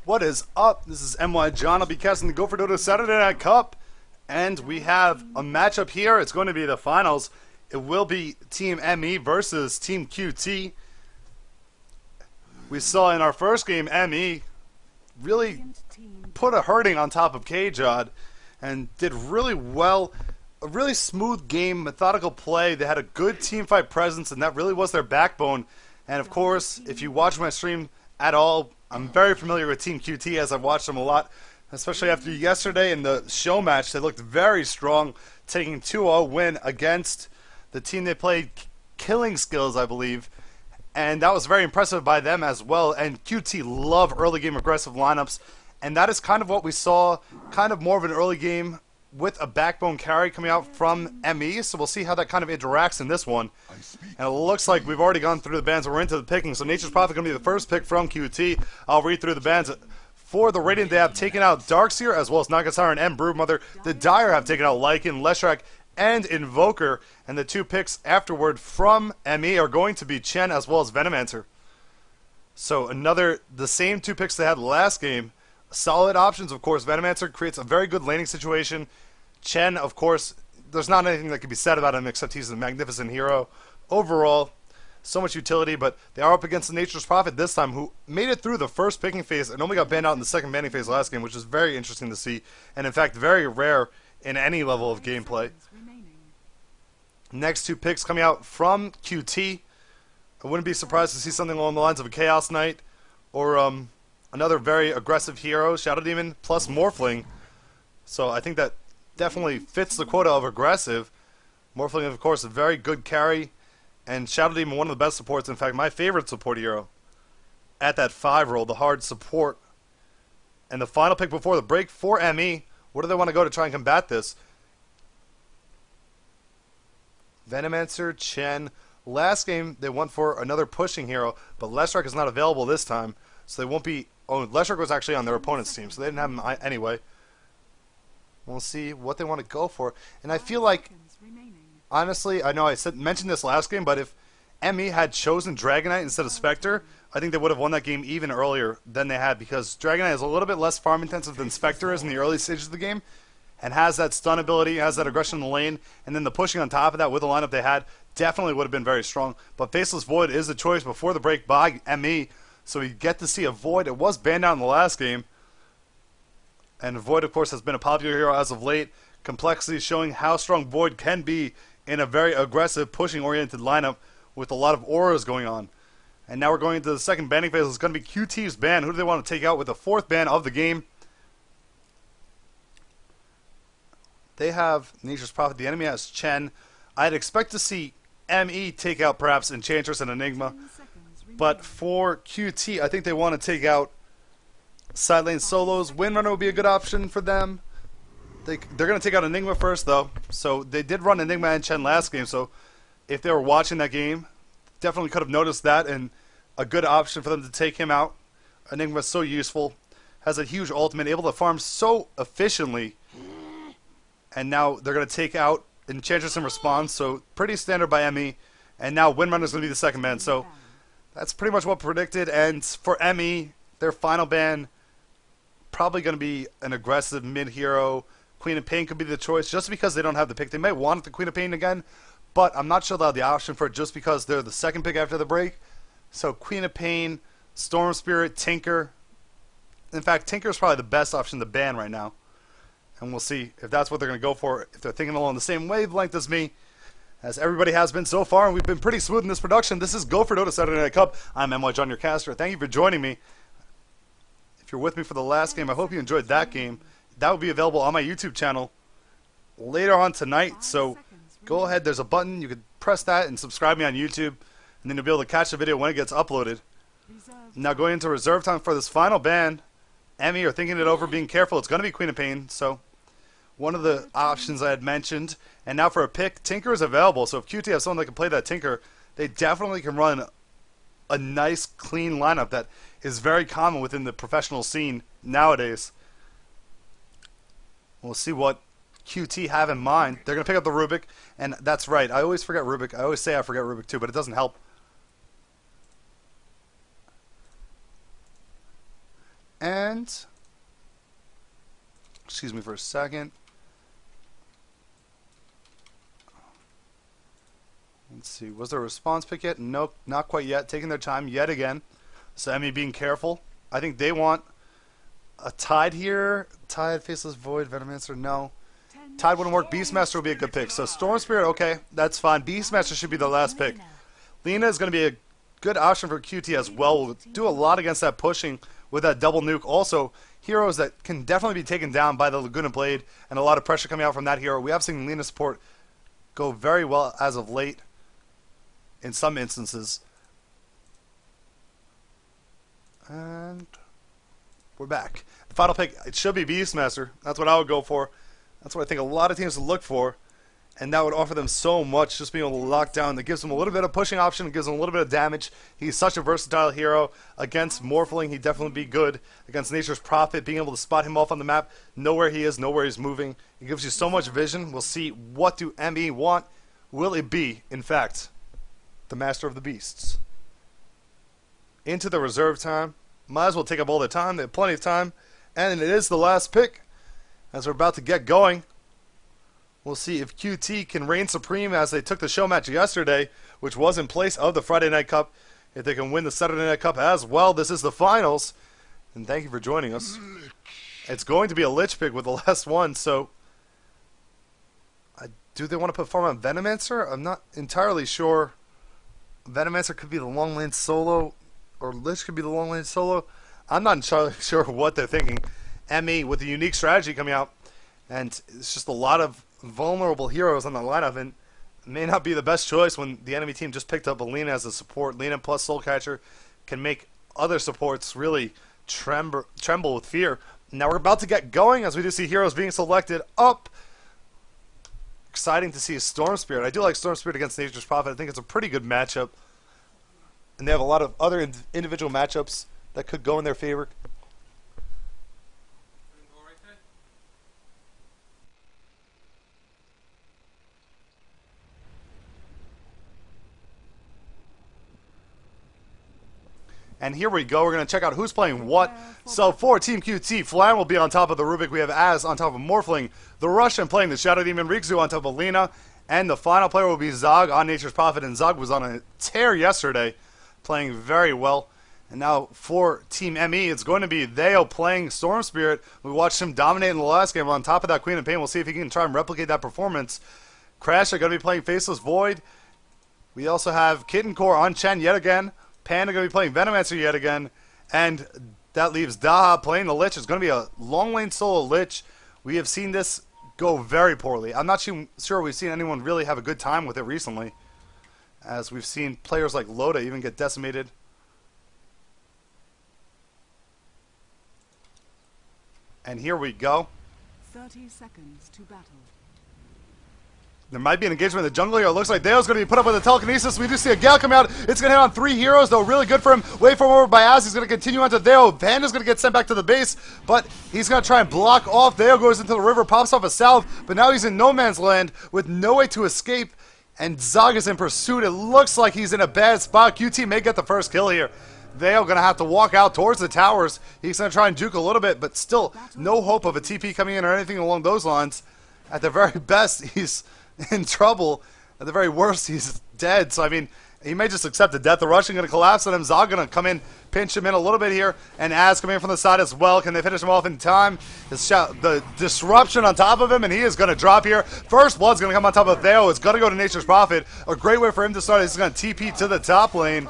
What is up? This is NYJohn. I'll be casting the Go for Dota Saturday Night Cup. And we have a matchup here. It's going to be the finals. It will be Team ME versus Team QT. We saw in our first game, ME really put a hurting on top of NYJohn and did really well. A really smooth game, methodical play. They had a good team fight presence, and that really was their backbone. And of course, if you watch my stream at all, I'm very familiar with Team QT as I've watched them a lot, especially after yesterday in the show match. They looked very strong, taking 2-0 win against the team they played, Killing Skills, I believe. And that was very impressive by them as well. And QT love early game aggressive lineups, and that is kind of what we saw, kind of more of an early game with a backbone carry coming out from ME, so we'll see how that kind of interacts in this one. And it looks like we've already gone through the bans, and we're into the picking, so Nature's Prophet going to be the first pick from QT. I'll read through the bans. For the Radiant, they have taken out Darkseer, as well as Naga Siren and Broodmother. The Dire have taken out Lycan, Leshrac, and Invoker, and the two picks afterward from ME are going to be Chen, as well as Venomancer. So the same two picks they had last game. Solid options, of course. Venomancer creates a very good laning situation. Chen, of course, there's not anything that can be said about him except he's a magnificent hero. Overall, so much utility, but they are up against the Nature's Prophet this time, who made it through the first picking phase and only got banned out in the second banning phase last game, which is very interesting to see, and in fact very rare in any level of gameplay. Next two picks coming out from QT. I wouldn't be surprised to see something along the lines of a Chaos Knight or another very aggressive hero, Shadow Demon, plus Morphling. So I think that definitely fits the quota of aggressive. Morphling, of course, a very good carry. And Shadow Demon, one of the best supports. In fact, my favorite support hero at that 5 role, the hard support. And the final pick before the break for ME. Where do they want to go to try and combat this? Venomancer, Chen. Last game, they went for another pushing hero, but Leshrac is not available this time. So they won't be... Oh, Leshrac was actually on their opponent's team, so they didn't have him anyway. We'll see what they want to go for. And I feel like, honestly, I know I mentioned this last game, but if ME had chosen Dragonite instead of Spectre, I think they would have won that game even earlier than they had, because Dragonite is a little bit less farm intensive than Spectre is in the early stages of the game, and has that stun ability, has that aggression in the lane, and then the pushing on top of that with the lineup they had definitely would have been very strong. But Faceless Void is the choice before the break by ME. So we get to see a Void. It was banned out in the last game. And Void, of course, has been a popular hero as of late. Complexity showing how strong Void can be in a very aggressive, pushing-oriented lineup with a lot of auras going on. And now we're going into the second banning phase. It's going to be QT's ban. Who do they want to take out with the fourth ban of the game? They have Nature's Prophet. The enemy has Chen. I'd expect to see ME take out perhaps Enchantress and Enigma. But for QT, I think they want to take out side lane solos. Windrunner would be a good option for them. They're going to take out Enigma first, though. So they did run Enigma and Chen last game. So if they were watching that game, definitely could have noticed that. And a good option for them to take him out. Enigma is so useful. Has a huge ultimate. Able to farm so efficiently. And now they're going to take out Enchantress in response. So pretty standard by ME. And now Windrunner is going to be the second man. So that's pretty much what predicted, and for ME, their final ban probably going to be an aggressive mid-hero. Queen of Pain could be the choice, just because they don't have the pick. They may want the Queen of Pain again, but I'm not sure they'll have the option for it just because they're the second pick after the break. So Queen of Pain, Storm Spirit, Tinker. In fact, Tinker is probably the best option to ban right now. And we'll see if that's what they're going to go for, if they're thinking along the same wavelength as me, as everybody has been so far, and we've been pretty smooth in this production. This is Go for Dota Saturday Night Cup. I'm NYJohn, your caster. Thank you for joining me. If you're with me for the last game, I hope you enjoyed that game. That will be available on my YouTube channel later on tonight. So go ahead, there's a button. You can press that and subscribe me on YouTube, and then you'll be able to catch the video when it gets uploaded. Now going into reserve time for this final ban. ME are thinking it over, being careful. It's going to be Queen of Pain, so one of the options I had mentioned. And now for a pick, Tinker is available. So if QT has someone that can play that Tinker, they definitely can run a nice, clean lineup that is very common within the professional scene nowadays. We'll see what QT have in mind. They're going to pick up the Rubik, and that's right. I always forget Rubik. I always say I forget Rubik too, but it doesn't help. And, excuse me for a second. Let's see, was there a response pick yet? Nope, not quite yet. Taking their time yet again. So Emmy being careful. I think they want a Tide here. Tide, Faceless Void, Venomancer, no. Tide wouldn't work. Beastmaster would be a good pick. So Storm Spirit, okay, that's fine. Beastmaster should be the last pick. Lena is going to be a good option for QT as well. Will do a lot against that pushing with that double nuke. Also, heroes that can definitely be taken down by the Laguna Blade and a lot of pressure coming out from that hero. We have seen Lena support go very well as of late in some instances. And we're back. The final pick, it should be Beastmaster. That's what I would go for. That's what I think a lot of teams would look for. And that would offer them so much, just being able to lock down. That gives them a little bit of pushing option. It gives them a little bit of damage. He's such a versatile hero. Against Morphling, he'd definitely be good. Against Nature's Prophet, being able to spot him off on the map, know where he is, know where he's moving. It gives you so much vision. We'll see, what do ME want? Will it be, in fact, the Master of the Beasts? Into the reserve time. Might as well take up all the time. They have plenty of time. And it is the last pick as we're about to get going. We'll see if QT can reign supreme as they took the show match yesterday, which was in place of the Friday Night Cup. If they can win the Saturday Night Cup as well, this is the finals. And thank you for joining us. It's going to be a Lich pick with the last one, so do they want to put farm on Venomancer? I'm not entirely sure. Venomancer could be the long lane solo, or Lich could be the long lane solo. I'm not entirely sure what they're thinking. ME with a unique strategy coming out, and it's just a lot of vulnerable heroes on the lineup, and it may not be the best choice when the enemy team just picked up Alina as a support. Lena plus Soulcatcher can make other supports really tremble with fear. Now we're about to get going as we do see heroes being selected up. Exciting to see a Storm Spirit. I do like Storm Spirit against Nature's Prophet. I think it's a pretty good matchup, and they have a lot of other individual matchups that could go in their favor. And here we go. We're going to check out who's playing what. So for Team QT, Flan will be on top of the Rubik. We have Az on top of Morphling. The Russian playing the Shadow Demon. Rikzu on top of Lena. And the final player will be Zog on Nature's Prophet. And Zog was on a tear yesterday, playing very well. And now for Team ME, it's going to be Theo playing Storm Spirit. We watched him dominate in the last game. On top of that Queen of Pain, we'll see if he can try and replicate that performance. Crash are going to be playing Faceless Void. We also have Kitten Core on Chen yet again. Panda going to be playing Venomancer yet again. And that leaves Daha playing the Lich. It's going to be a long lane solo Lich. We have seen this go very poorly. I'm not sure we've seen anyone really have a good time with it recently, as we've seen players like Loda even get decimated. And here we go. 30 seconds to battle. There might be an engagement in the jungle here. It looks like Deo's going to be put up with a telekinesis. We do see a Gale come out. It's going to hit on 3 heroes, though. Really good for him. Wait for him over by Az. He's going to continue on to Deo. Panda's going to get sent back to the base, but he's going to try and block off. Deo goes into the river, pops off a salve, but now he's in no man's land with no way to escape, and Zog is in pursuit. It looks like he's in a bad spot. QT may get the first kill here. Deo going to have to walk out towards the towers. He's going to try and juke a little bit, but still no hope of a TP coming in or anything along those lines. At the very best, he's in trouble. At the very worst, he's dead. So, I mean, he may just accept the death. The Russian going to collapse on him. Zog going to come in, pinch him in a little bit here. And Az coming in from the side as well. Can they finish him off in time? The disruption on top of him, and he is going to drop here. First blood's going to come on top of Theo. It's going to go to Nature's Prophet. A great way for him to start. He's going to TP to the top lane.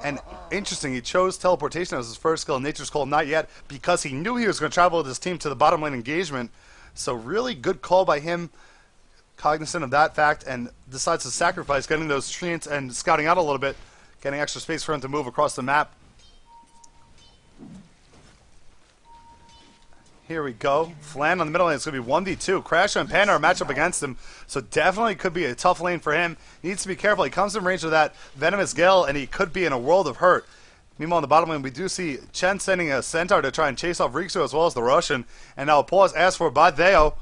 And interesting, he chose teleportation as his first skill. Nature's Call not yet, because he knew he was going to travel with his team to the bottom lane engagement. So really good call by him, cognizant of that fact, and decides to sacrifice getting those treants and scouting out a little bit, getting extra space for him to move across the map. Here we go. Flan on the middle lane. It's going to be 1v2. Crash and Panda are matched up against him, so definitely could be a tough lane for him. He needs to be careful. He comes in range of that Venomous Gale, and he could be in a world of hurt. Meanwhile, on the bottom lane, we do see Chen sending a Centaur to try and chase off Riksu as well as the Russian. And now a pause asked for by Theo,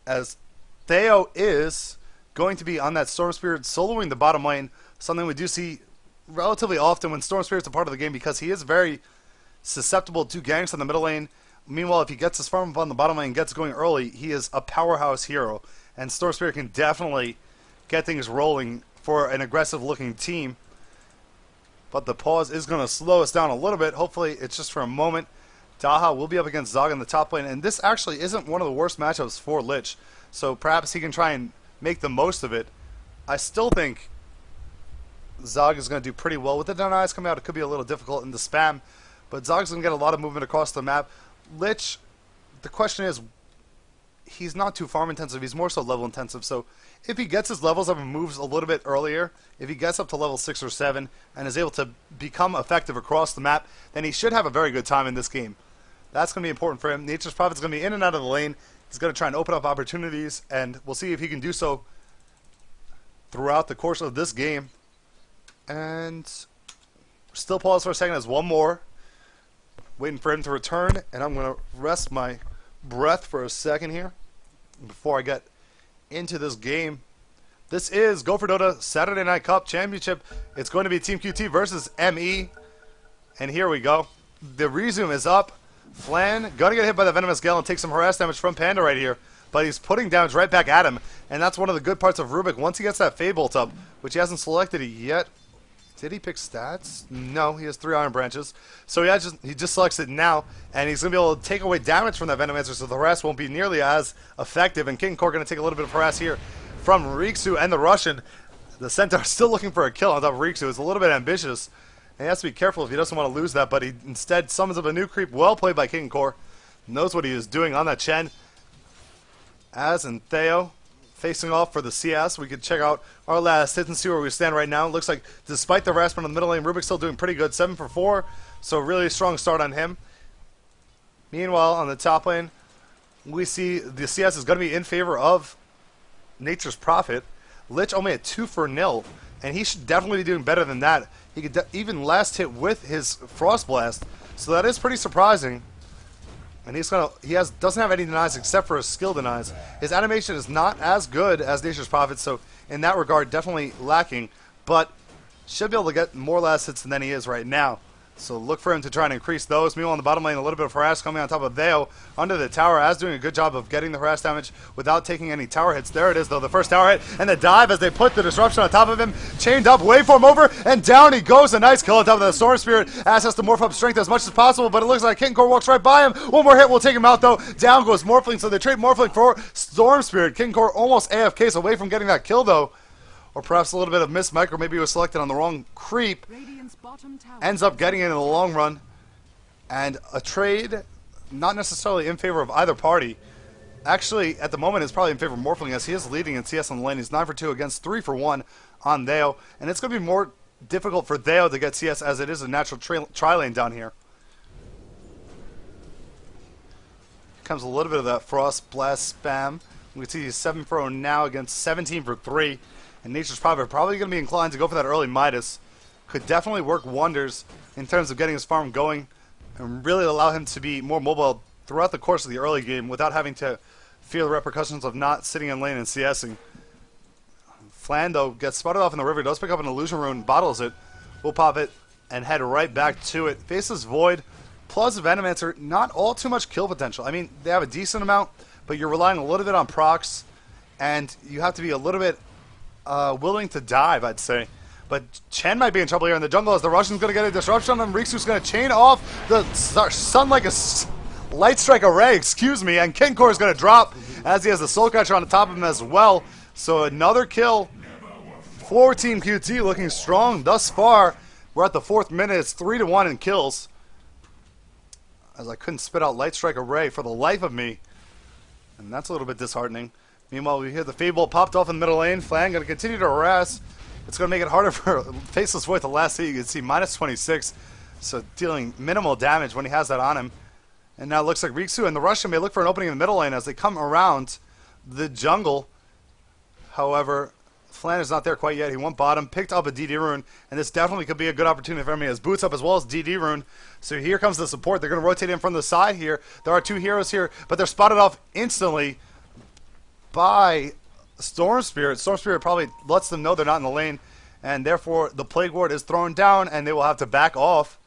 as Theo is going to be on that Storm Spirit soloing the bottom lane, something we do see relatively often when Storm Spirit's a part of the game, because he is very susceptible to ganks on the middle lane. Meanwhile, if he gets his farm up on the bottom lane and gets going early, he is a powerhouse hero. And Storm Spirit can definitely get things rolling for an aggressive-looking team. But the pause is going to slow us down a little bit. Hopefully, it's just for a moment. Daha will be up against Zog in the top lane. And this actually isn't one of the worst matchups for Lich. So perhaps he can try and make the most of it. I still think Zog is going to do pretty well. With the denies coming out, it could be a little difficult in the spam. But Zog's going to get a lot of movement across the map. Lich, the question is, he's not too farm intensive, he's more so level intensive, so if he gets his levels up and moves a little bit earlier, if he gets up to level 6 or 7 and is able to become effective across the map, then he should have a very good time in this game. That's going to be important for him. Nature's Prophet's going to be in and out of the lane. He's going to try and open up opportunities, and we'll see if he can do so throughout the course of this game. And still pause for a second as one more. Waiting for him to return, and I'm going to rest my breath for a second here before I get into this game. This is Go for Dota Saturday Night Cup Championship. It's going to be Team QT versus ME. And here we go. The resume is up. Flan going to get hit by the Venomous Gale and take some harass damage from Panda right here. But he's putting damage right back at him. And that's one of the good parts of Rubik. Once he gets that Fade Bolt up, which he hasn't selected yet. Did he pick stats? No, he has 3 Iron Branches. So he just selects it now, and he's going to be able to take away damage from that Venomancer, so the harass won't be nearly as effective. And King Core going to take a little bit of harass here from Riksu and the Russian. The Centaur still looking for a kill on top of Riksu. It's a little bit ambitious. And he has to be careful if he doesn't want to lose that, but he instead summons up a new creep. Well played by King Core. Knows what he is doing on that Chen. Az and Theo facing off for the CS. We can check out our last hit and see where we stand right now. It looks like despite the harassment on the middle lane, Rubik's still doing pretty good. 7 for 4, so really strong start on him. Meanwhile, on the top lane, we see the CS is going to be in favor of Nature's Prophet. Lich only at 2 for 0, and he should definitely be doing better than that. He could even last hit with his Frost Blast, so that is pretty surprising. And doesn't have any denies except for his skill denies. His animation is not as good as Nature's Prophet, so in that regard, definitely lacking. But should be able to get more last hits than he is right now. So look for him to try and increase those. Meanwhile, on the bottom lane, a little bit of harass coming on top of Theo under the tower. Az doing a good job of getting the harass damage without taking any tower hits. There it is, though, the first tower hit. And the dive as they put the disruption on top of him. Chained up, waveform over, and down he goes. A nice kill on top of the Storm Spirit. Az has to morph up strength as much as possible, but it looks like King Core walks right by him. One more hit will take him out, though. Down goes Morphling, so they trade Morphling for Storm Spirit. King Core almost AFKs away from getting that kill, though. Or perhaps a little bit of miss micro. Maybe he was selected on the wrong creep. Ends up getting it in the long run. And a trade, not necessarily in favor of either party. Actually, at the moment, is probably in favor of Morphling, as he is leading in CS on the lane. He's 9 for 2 against 3 for 1 on Theo. And it's going to be more difficult for Theo to get CS, as it is a natural tri-lane down here. Comes a little bit of that Frost Blast spam. We can see he's 7 for 0 now against 17 for 3. And Nature's Prophet probably going to be inclined to go for that early Midas. Could definitely work wonders in terms of getting his farm going and really allow him to be more mobile throughout the course of the early game without having to fear the repercussions of not sitting in lane and CSing. Flan, though, gets spotted off in the river, does pick up an Illusion Rune, bottles it, will pop it, and head right back to it. Faceless Void plus Venomancer, not all too much kill potential. I mean, they have a decent amount, but you're relying a little bit on procs, and you have to be a little bit willing to dive, I'd say. But Chen might be in trouble here in the jungle as the Russian's going to get a disruption on him. Riksu's going to chain off the sun like a light strike array, excuse me, and King Core is going to drop as he has the Soul Catcher on the top of him as well. So another kill for Team QT, looking strong thus far. We're at the 4th minute. It's 3-1 in kills. As I couldn't spit out light strike array for the life of me. And that's a little bit disheartening. Meanwhile, we hear the Fade Bolt popped off in the middle lane. Flan going to continue to harass. It's going to make it harder for Faceless Void to last hit. You can see minus 26, so dealing minimal damage when he has that on him. And now it looks like Riksu and the Russian may look for an opening in the middle lane as they come around the jungle. However, Flan is not there quite yet. He went bottom, picked up a DD Rune, and this definitely could be a good opportunity for him. He has boots up as well as DD Rune. So here comes the support. They're going to rotate in from the side here. There are 2 heroes here, but they're spotted off instantly by Storm Spirit. Storm Spirit probably lets them know they're not in the lane, and therefore the Plague Ward is thrown down, and they will have to back off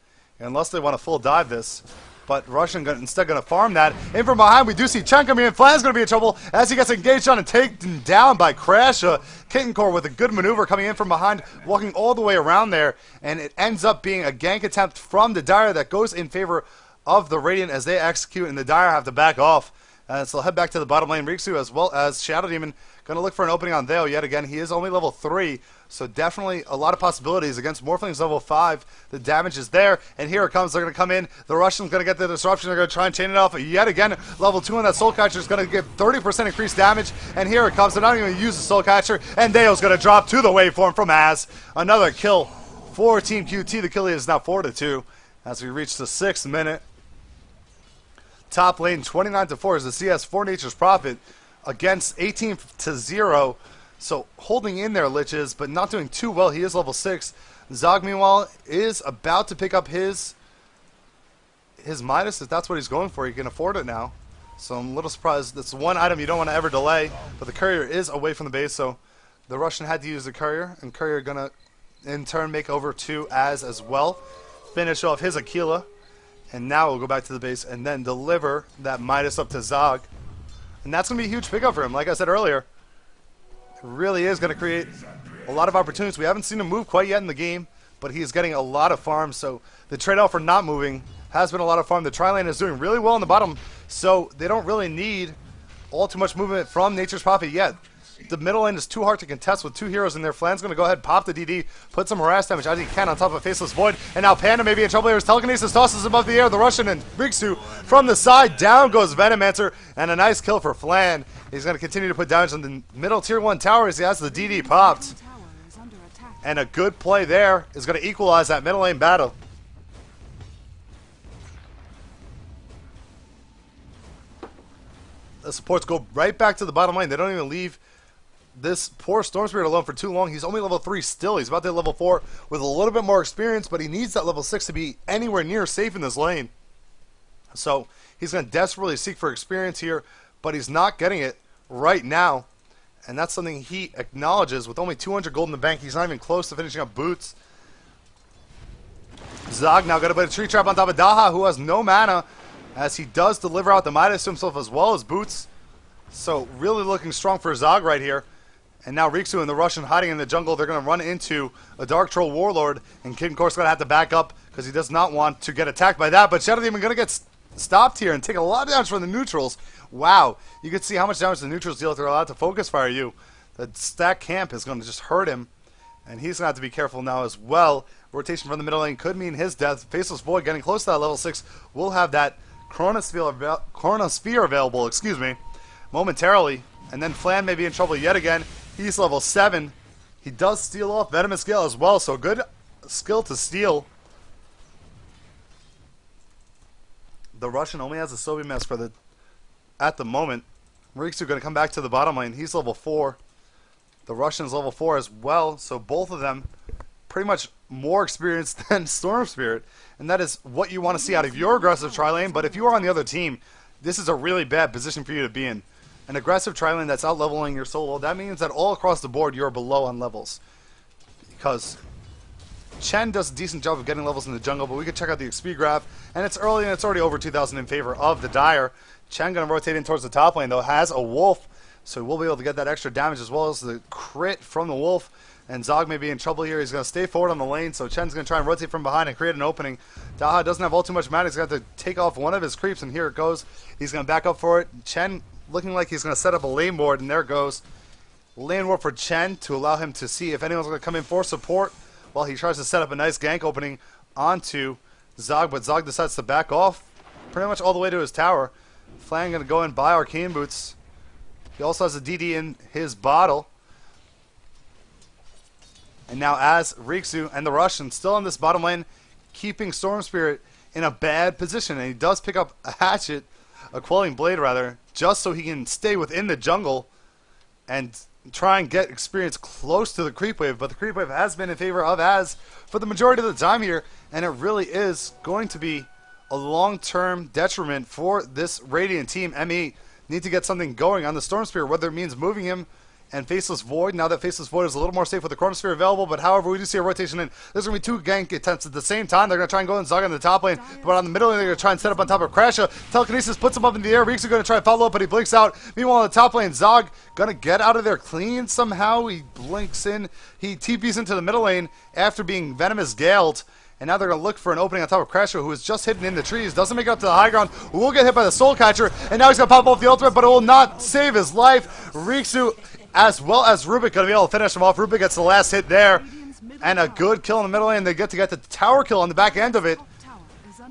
unless they want to full dive this. But Russian instead going to farm that. In from behind, we do see Chen coming in. Flan's going to be in trouble as he gets engaged on and taken down by Crash. Kittencore with a good maneuver coming in from behind, walking all the way around there. And it ends up being a gank attempt from the Dire that goes in favor of the Radiant as they execute, and the Dire have to back off. So they'll head back to the bottom lane. Riksu as well as Shadow Demon going to look for an opening on Theo yet again. He is only level 3, so definitely a lot of possibilities against Morphlings level 5. The damage is there, and here it comes. They're going to come in. The Russians going to get the disruption. They're going to try and chain it off yet again. Level 2 on that Soul Catcher is going to give 30% increased damage, and here it comes. They're not even going to use the Soul Catcher, and Theo's going to drop to the waveform from Az. Another kill for Team QT. The kill lead is now 4-2 as we reach the 6th minute. Top lane 29-4 is the CS for Nature's Prophet against 18-0. So holding in there, Liches, but not doing too well. He is level 6. Zog, meanwhile, is about to pick up his Midas, if that's what he's going for. He can afford it now. So I'm a little surprised. That's one item you don't want to ever delay. But the courier is away from the base, so the Russian had to use the courier. And courier going to, in turn, make over to Az as well. Finish off his Aquila. And now we'll go back to the base and then deliver that Midas up to Zog. And that's going to be a huge pickup for him. Like I said earlier, it really is going to create a lot of opportunities. We haven't seen him move quite yet in the game, but he is getting a lot of farm. So the trade-off for not moving has been a lot of farm. The tri-lane is doing really well on the bottom, so they don't really need all too much movement from Nature's Prophet yet. The middle lane is too hard to contest with 2 heroes in there. Flan's going to go ahead, pop the DD, put some harass damage as he can on top of Faceless Void. And now Panda may be in trouble here. His Telekinesis tosses above the air. The Russian and Riksu from the side. Down goes Venomancer. And a nice kill for Flan. He's going to continue to put damage on the middle tier 1 tower as he has the DD popped. And a good play there is going to equalize that middle lane battle. The supports go right back to the bottom lane. They don't even leave this poor Storm Spirit alone for too long. He's only level 3 still. He's about to level 4 with a little bit more experience, but he needs that level 6 to be anywhere near safe in this lane. So he's going to desperately seek for experience here, but he's not getting it right now. And that's something he acknowledges. With only 200 gold in the bank, he's not even close to finishing up Boots. Zog now got to put a tree trap on top of Daha, who has no mana, as he does deliver out the Midas to himself as well as Boots. So really looking strong for Zog right here. And now Riksu and the Russian hiding in the jungle. They're going to run into a Dark Troll Warlord. And Kittencore's going to have to back up because he does not want to get attacked by that. But Shadow Demon going to get stopped here and take a lot of damage from the neutrals. Wow. You can see how much damage the neutrals deal if they're allowed to focus fire you. The stack camp is going to just hurt him. And he's going to have to be careful now as well. Rotation from the middle lane could mean his death. Faceless Void getting close to that level 6. Will have that Chronosphere available, momentarily. And then Flan may be in trouble yet again. He's level 7. He does steal off Venomous Gale as well, so good skill to steal. The Russian only has a Sobi Mask at the moment. Riksu going to come back to the bottom lane. He's level 4. The Russian's level 4 as well, so both of them pretty much more experienced than Storm Spirit. And that is what you want to see out of your aggressive tri-lane, but if you are on the other team, this is a really bad position for you to be in. An aggressive tri-lane that's out-leveling your solo, that means that all across the board you're below on levels. Because Chen does a decent job of getting levels in the jungle, but we could check out the XP graph, and it's early and it's already over 2,000 in favor of the Dire. Chen going to rotate in towards the top lane, though, has a Wolf, so we'll be able to get that extra damage as well as the crit from the Wolf. And Zog may be in trouble here. He's going to stay forward on the lane, so Chen's going to try and rotate from behind and create an opening. Daha doesn't have all too much mana. He's going to have to take off one of his creeps, and here it goes. He's going to back up for it. Chen looking like he's going to set up a lane ward, and there goes. Lane ward for Chen to allow him to see if anyone's going to come in for support while he tries to set up a nice gank opening onto Zog, but Zog decides to back off pretty much all the way to his tower. Flan going to go and buy Arcane Boots. He also has a DD in his bottle. And now as Riksu and the Russian still in this bottom lane, keeping Storm Spirit in a bad position. And he does pick up a hatchet, a Quelling Blade rather, just so he can stay within the jungle and try and get experience close to the creep wave. But the creep wave has been in favor of Az for the majority of the time here, and it really is going to be a long-term detriment for this Radiant team. ME need to get something going on the Storm Spirit, whether it means moving him and Faceless Void. Now that Faceless Void is a little more safe with the Chronosphere available, but however, we do see a rotation in. There's going to be 2 gank attempts at the same time. They're going to try and go and Zog on the top lane, but on the middle lane, they're going to try and set up on top of Crasha. Telekinesis puts him up in the air. Rixu going to try and follow up, but he blinks out. Meanwhile, on the top lane, Zog going to get out of there clean somehow. He blinks in. He TPs into the middle lane after being Venomous Galed. And now they're going to look for an opening on top of Crasher, who is just hidden in the trees. Doesn't make it up to the high ground. Will get hit by the Soul Catcher. And now he's going to pop off the ultimate, but it will not save his life. Rixu, as well as Rubik, going to be able to finish him off. Rubik gets the last hit there. And a good kill in the middle lane. They get the tower kill on the back end of it.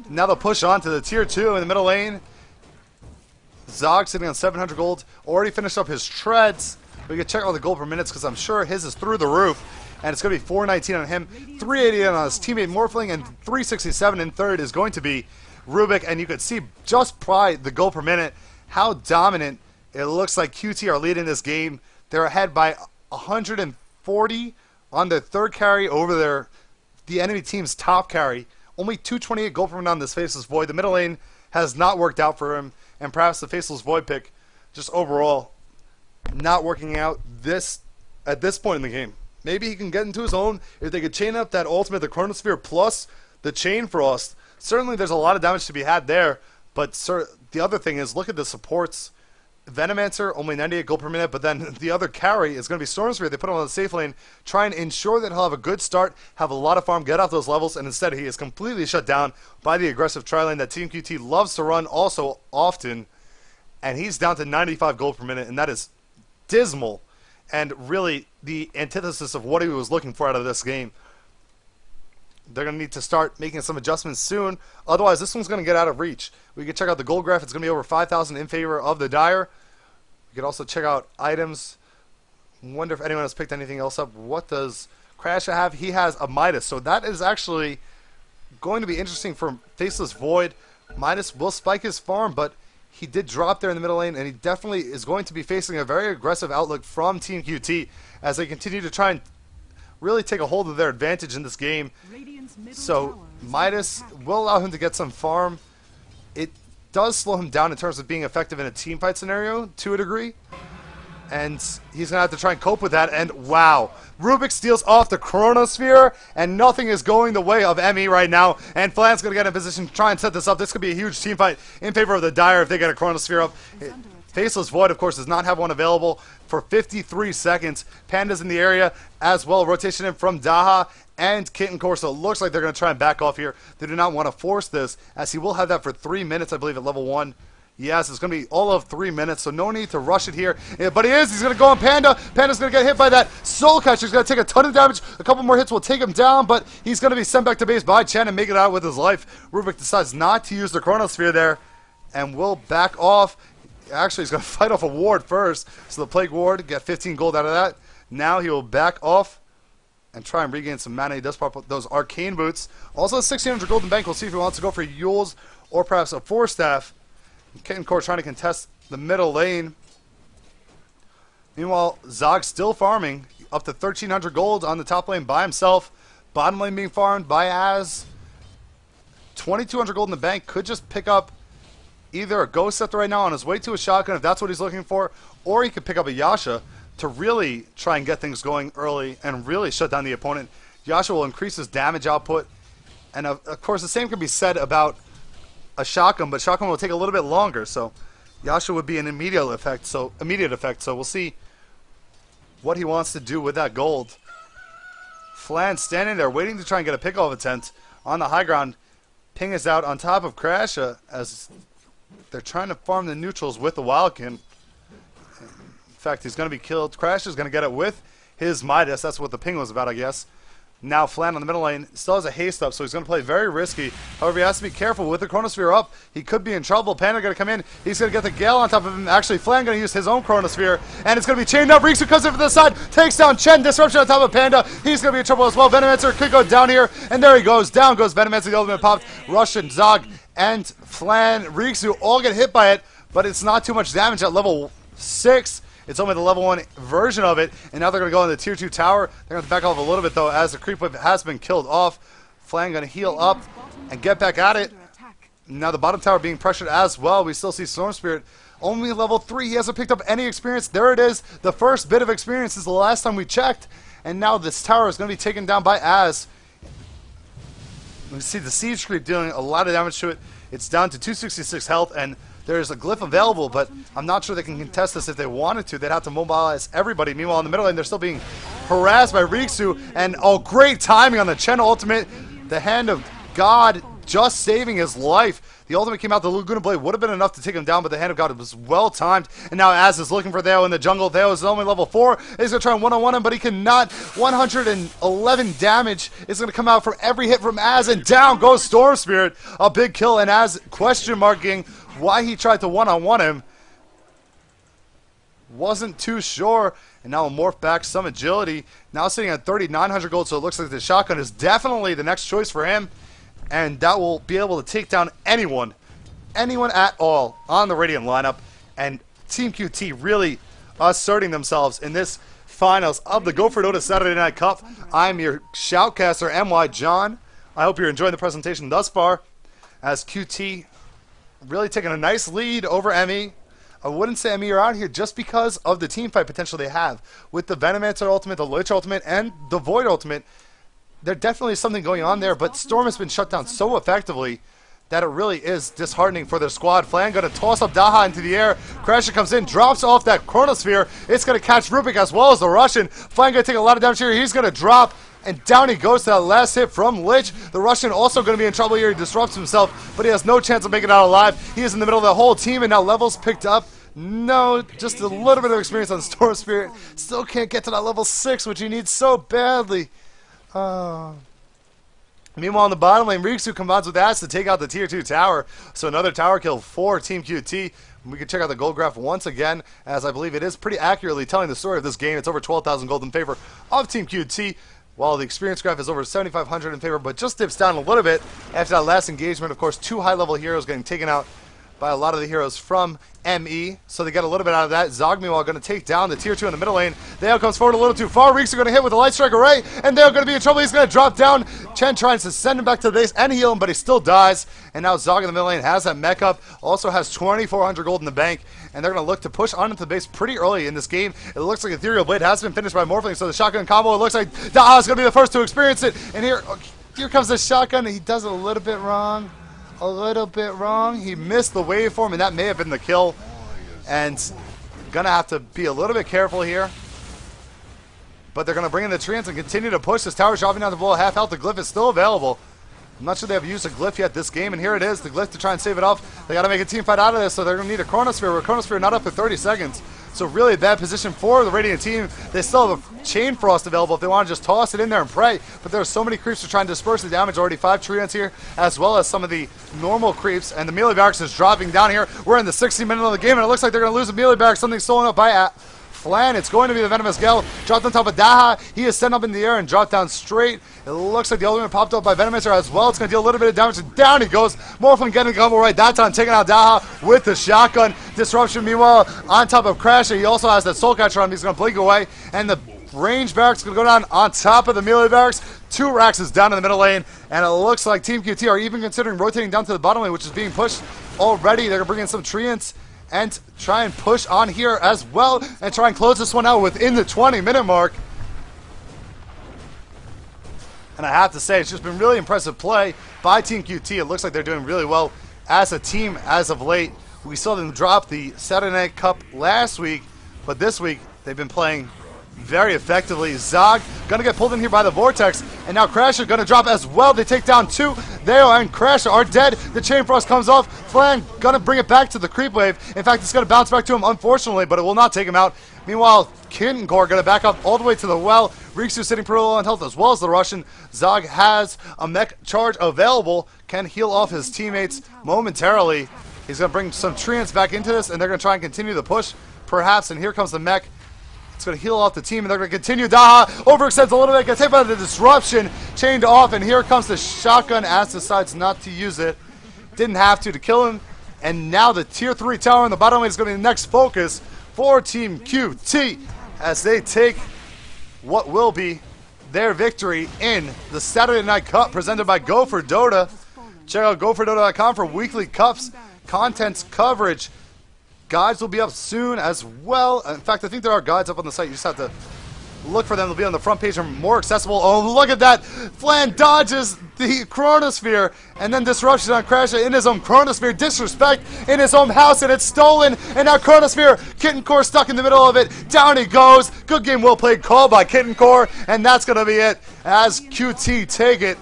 Now they'll push on to the tier 2 in the middle lane. Zog sitting on 700 gold. Already finished up his treads. We can check all the gold per minutes because I'm sure his is through the roof. And it's going to be 419 on him, 388 on his teammate Morphling, and 367 in third is going to be Rubik. And you could see just by the goal per minute how dominant it looks like QT are leading this game. They're ahead by 140 on their third carry over the enemy team's top carry. Only 228 gold per minute on this Faceless Void. The middle lane has not worked out for him, and perhaps the Faceless Void pick just overall not working out at this point in the game. Maybe he can get into his own. If they could chain up that ultimate, the Chronosphere plus the Chain Frost, certainly there's a lot of damage to be had there. But the other thing is, look at the supports. Venomancer, only 98 gold per minute, but then the other carry is going to be Stormsphere. They put him on the safe lane, try and ensure that he'll have a good start, have a lot of farm, get off those levels, and instead he is completely shut down by the aggressive tri-lane that Team QT loves to run also often. And he's down to 95 gold per minute, and that is dismal. And really the antithesis of what he was looking for out of this game. They're going to need to start making some adjustments soon. Otherwise, this one's going to get out of reach. We can check out the gold graph. It's going to be over 5,000 in favor of the Dire. We could also check out items. Wonder if anyone has picked anything else up. What does Crasher have? He has a Midas. So that is actually going to be interesting for Faceless Void. Midas will spike his farm, but he did drop there in the middle lane, and he definitely is going to be facing a very aggressive outlook from Team QT as they continue to try and really take a hold of their advantage in this game. So Midas will allow him to get some farm. It does slow him down in terms of being effective in a team fight scenario to a degree. And he's going to have to try and cope with that. And wow, Rubik steals off the Chronosphere, and nothing is going the way of ME right now. And Flan's going to get in position to try and set this up. This could be a huge team fight in favor of the Dire if they get a Chronosphere up. Faceless Void, of course, does not have one available for 53 seconds. Panda's in the area as well. Rotation in from Daha and Kitten Corso. It looks like they're going to try and back off here. They do not want to force this, as he will have that for 3 minutes, I believe, at level 1. Yes, it's going to be all of 3 minutes, so no need to rush it here. Yeah, but he's going to go on Panda. Panda's going to get hit by that Soul Catcher. He's going to take a ton of damage. A couple more hits will take him down, but he's going to be sent back to base by Chen and make it out with his life. Rubik decides not to use the Chronosphere there and will back off. Actually, he's going to fight off a ward first. So the Plague Ward, get 15 gold out of that. Now he will back off and try and regain some mana. He does pop those Arcane Boots. Also 1,600 gold in bank. We'll see if he wants to go for Yules or perhaps a Force Staff. Kitten Core trying to contest the middle lane. Meanwhile, Zog still farming up to 1,300 gold on the top lane by himself. Bottom lane being farmed by Az. 2,200 gold in the bank. Could just pick up either a Ghost Scepter right now on his way to a shotgun if that's what he's looking for, or he could pick up a Yasha to really try and get things going early and really shut down the opponent. Yasha will increase his damage output, and of course the same can be said about a shotgun, but shotgun will take a little bit longer, so Yasha would be an immediate effect. So we'll see what he wants to do with that gold. Flan standing there waiting to try and get a pick-off attempt on the high ground. Ping is out on top of Crasha as they're trying to farm the neutrals with the Wildkin. In fact, he's going to be killed. Crash is going to get it with his Midas. That's what the ping was about, I guess. Now Flan on the middle lane still has a haste up, so he's going to play very risky. However, he has to be careful with the Chronosphere up. He could be in trouble. Panda going to come in. He's going to get the Gale on top of him. Actually, Flan going to use his own Chronosphere, and it's going to be chained up. Rixu comes in from the side, takes down Chen. Disruption on top of Panda. He's going to be in trouble as well. Venomancer could go down here, and there he goes. Down goes Venomancer. The ultimate popped. Russian, Zog, and Flan, Rixu all get hit by it, but it's not too much damage at level 6. It's only the level 1 version of it, and now they're going to go in the tier 2 tower. They're going to back off a little bit, though, as the creep whip has been killed off. Flan going to heal up and get back at it. Now the bottom tower being pressured as well. We still see Storm Spirit only level 3. He hasn't picked up any experience. There it is. The first bit of experience is the last time we checked. And now this tower is going to be taken down by Az. We see the Siege Creep dealing a lot of damage to it. It's down to 266 health, and there's a glyph available, but I'm not sure they can contest this if they wanted to. They'd have to mobilize everybody. Meanwhile, in the middle lane, they're still being harassed by Riksu, and great timing on the Chen ultimate. The Hand of God just saving his life. The ultimate came out, the Laguna Blade would have been enough to take him down, but the Hand of God was well timed. And now Az is looking for Theo in the jungle. Theo is only level 4. He's going to try and one-on-one him, but he cannot. 111 damage is going to come out from every hit from Az, and down goes Storm Spirit. A big kill, and Az question marking why he tried to one-on-one him. Wasn't too sure. And now a morph back, some agility. Now sitting at 3,900 gold, so it looks like the shotgun is definitely the next choice for him. And that will be able to take down anyone at all on the Radiant lineup. And Team QT really asserting themselves in this finals of the Go for Dota Saturday Night Cup. I'm your shoutcaster, NYJohn. I hope you're enjoying the presentation thus far, as QT really taking a nice lead over ME. I wouldn't say ME are out here just because of the team fight potential they have with the Venomancer ultimate, the Lich ultimate, and the Void ultimate. There definitely is something going on there, but Storm has been shut down so effectively that it really is disheartening for their squad. Flan going to toss up Daha into the air. Crasher comes in, drops off that Chronosphere. It's going to catch Rubik as well as the Russian. Flan going to take a lot of damage here. He's going to drop, and down he goes to that last hit from Lich. The Russian also going to be in trouble here. He disrupts himself, but he has no chance of making it out alive. He is in the middle of the whole team, and now levels picked up. No, just a little bit of experience on Storm Spirit. Still can't get to that level 6, which he needs so badly. Meanwhile, in the bottom lane, Riksu combines with Az to take out the tier 2 tower. So another tower kill for Team QT. We can check out the gold graph once again, as I believe it is pretty accurately telling the story of this game. It's over 12,000 gold in favor of Team QT, while the experience graph is over 7,500 in favor, but just dips down a little bit after that last engagement. Of course, 2 high-level heroes getting taken out by a lot of the heroes from ME, so they get a little bit out of that. Zog, meanwhile, going to take down the tier 2 in the middle lane. Theo comes forward a little too far. Reeks are going to hit with a light strike array, and they're going to be in trouble. He's going to drop down. Chen tries to send him back to the base and heal him, but he still dies. And now Zog in the middle lane has that mech up, also has 2,400 gold in the bank, and they're going to look to push on into the base pretty early in this game. It looks like Ethereal Blade has been finished by Morphling, so the shotgun combo, it looks like Daha is going to be the first to experience it. And here comes the shotgun, and he does it a little bit wrong. He missed the waveform, and that may have been the kill. And gonna have to be a little bit careful here. But they're gonna bring in the treants and continue to push. This tower dropping down to below half health. The glyph is still available. I'm not sure they have used a glyph yet this game, and here it is, the glyph to try and save it off. They gotta make a team fight out of this, so they're gonna need a Chronosphere. Where Chronosphere not up for 30 seconds. So really bad position for the Radiant team. They still have a Chain Frost available if they want to just toss it in there and pray. But there are so many creeps to try and disperse the damage. Already 5 treants here, as well as some of the normal creeps. And the melee barracks is dropping down here. We're in the 60 minute of the game, and it looks like they're going to lose a melee barracks. Something stolen up by Flan. It's going to be the Venomous Gale. Dropped on top of Daha. He is sent up in the air and dropped down straight. It looks like the ultimate popped up by Venomancer as well. It's going to deal a little bit of damage. And down he goes. Morphling getting a combo right that time, taking out Daha with the shotgun. Disruption, meanwhile, on top of Crasher. He also has that Soul Catcher on him. He's going to blink away. And the range barracks is going to go down on top of the melee barracks. 2 racks is down in the middle lane. And it looks like Team QT are even considering rotating down to the bottom lane, which is being pushed already. They're going to bring in some treants and try and push on here as well, and try and close this one out within the 20-minute mark. And I have to say, it's just been really impressive play by Team QT. It looks like they're doing really well as a team as of late. We saw them drop the Saturday Night Cup last week, but this week they've been playing very effectively. Zog gonna get pulled in here by the Vortex, and now Crasher gonna drop as well. They take down 2. Theo and Crasher are dead. The Chain Frost comes off. Flan gonna bring it back to the creep wave. In fact, it's gonna bounce back to him, unfortunately, but it will not take him out. Meanwhile, Kinkor gonna back up all the way to the well. Riksu sitting pretty low on health as well as the Russian. Zog has a mech charge available, can heal off his teammates momentarily. He's gonna bring some treants back into this, and they're gonna try and continue the push, perhaps, and here comes the mech. It's going to heal off the team, and they're going to continue. Daha overextends a little bit, gets hit by the disruption, chained off, and here comes the shotgun. Az decides not to use it. Didn't have to kill him. And now the tier 3 tower in the bottom lane is going to be the next focus for Team QT as they take what will be their victory in the Saturday Night Cup presented by Go for Dota. Check out gopherdodo.com for weekly cups, contents, coverage. Guides will be up soon as well. In fact, I think there are guides up on the site. You just have to look for them. They'll be on the front page and more accessible. Oh, look at that. Flan dodges the Chronosphere and then disruption on Crash in his own Chronosphere. Disrespect in his own house, and it's stolen. And now Chronosphere, Kitten Core stuck in the middle of it. Down he goes. Good game, well played. Call by Kitten Core. And that's going to be it as QT take it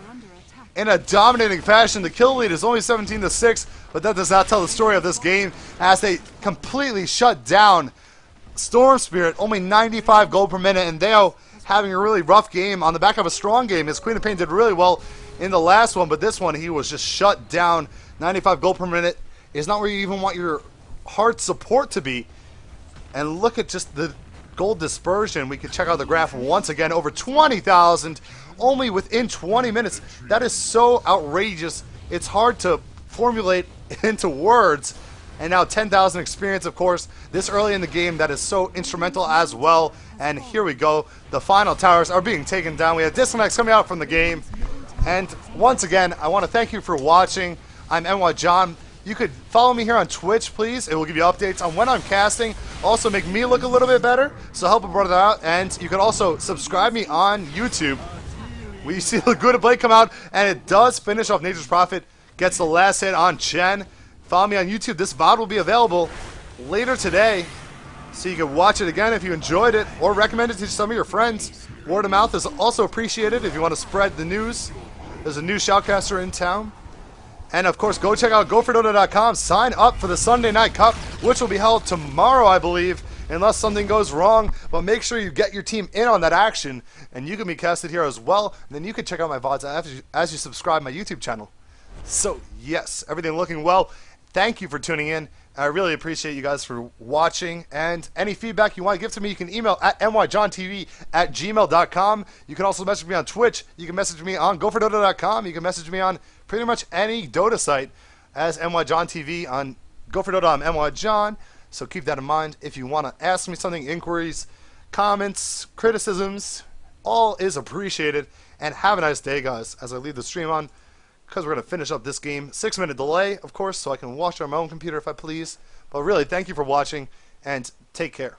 in a dominating fashion. The kill lead is only 17-6, but that does not tell the story of this game as they completely shut down Storm Spirit. Only 95 gold per minute, and Deo having a really rough game on the back of a strong game. His Queen of Pain did really well in the last one, but this one he was just shut down. 95 gold per minute is not where you even want your hard support to be. And look at just the gold dispersion. We can check out the graph once again. Over 20,000 only within 20 minutes. That is so outrageous. It's hard to formulate into words. And now 10,000 experience, of course, this early in the game. That is so instrumental as well. And here we go. The final towers are being taken down. We have disconnects coming out from the game. And once again, I want to thank you for watching. I'm NYJohn. You could follow me here on Twitch, please. It will give you updates on when I'm casting. Also make me look a little bit better, so help a brother out. And you can also subscribe me on YouTube. We see the good blade come out, and it does finish off Nature's Prophet. Gets the last hit on Chen. Follow me on YouTube. This VOD will be available later today, so you can watch it again if you enjoyed it, or recommend it to some of your friends. Word of mouth is also appreciated if you want to spread the news. There's a new shoutcaster in town. And of course, go check out gopherdodo.com. Sign up for the Sunday Night Cup, which will be held tomorrow, I believe, unless something goes wrong. But make sure you get your team in on that action, and you can be casted here as well. And then you can check out my VODs as you subscribe to my YouTube channel. So yes, everything looking well. Thank you for tuning in. I really appreciate you guys for watching. And any feedback you want to give to me, you can email at nyjohntv@gmail.com. You can also message me on Twitch. You can message me on gopherdodo.com. You can message me on pretty much any Dota site as NYJohntv. On gopherdodo, I'm NYJohn. So keep that in mind. If you want to ask me something, inquiries, comments, criticisms, all is appreciated. And have a nice day, guys, as I leave the stream on, because we're going to finish up this game. 6-minute delay, of course, so I can watch it on my own computer if I please. But really, thank you for watching, and take care.